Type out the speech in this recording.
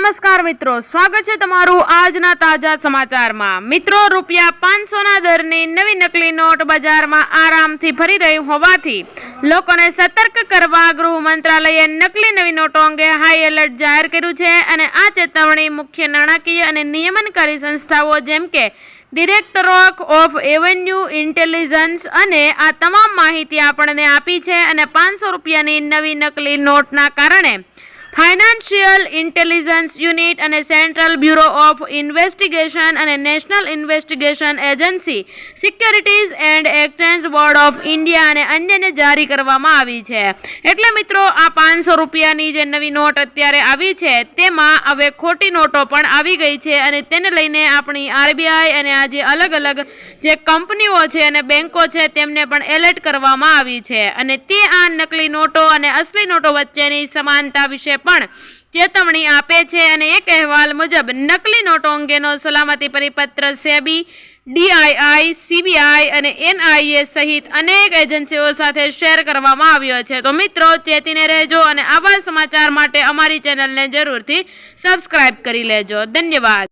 નમસ્કાર મિત્રો, સ્વાગત છે તમારું આજના તાજા સમાચારમાં। મિત્રો, રૂપિયા 500ના દરની નવી નકલી નોટ બજારમાં આરામથી ફરી રહી હોવાથી લોકોને સતર્ક કરવા ગૃહ મંત્રાલયે નકલી નવી નોટો અંગે હાઈ એલર્ટ જાહેર કર્યું છે અને આ ચેતવણી મુખ્ય નાણાકીય અને નિયમનકારી સંસ્થાઓ જેમ કે ડિરેક્ટરેટ ઓફ રેવન્યુ ઇન્ટેલિજન્સ અને આ તમામ માહિતી આપણને આપી છે અને 500 રૂપિયાની નવી નકલી નોટના કારણે ફાઇનાન્શિયલ ઇન્ટેલિજન્સ યુનિટ અને સેન્ટ્રલ બ્યુરો ઓફ ઇન્વેસ્ટિગેશન અને national investigation agency, securities and exchange board of India અને અન્યને જારી કરવામાં આવી છે। એટલે મિત્રો, આ 500 રૂપિયાની જે નવી નોટ અત્યારે આવી છે તેમાં હવે ખોટી નોટો પણ આવી ગઈ છે અને તેને લઈને આપણી આરબીઆઈ અને આ જે અલગ અલગ જે કંપનીઓ છે અને બેંકો છે તેમને પણ એલર્ટ કરવામાં આવી છે અને તે આ નકલી નોટો અને અસલી નોટો વચ્ચેની સમાનતા વિશે પણ ચેતવણી આપે છે અને એક અહેવાલ મુજબ નકલી નોટો અંગેનો સલામતી પરિપત્ર સેબી, ડીઆઈઆઈ, સીબીઆઈ અને એનઆઈએ સહિત અનેક એજન્સીઓ સાથે શેર કરવામાં આવ્યો છે। તો મિત્રો, ચેતીને રહેજો અને આવા સમાચાર માટે અમારી ચેનલને જરૂરથી સબસ્ક્રાઇબ કરી લેજો। ધન્યવાદ।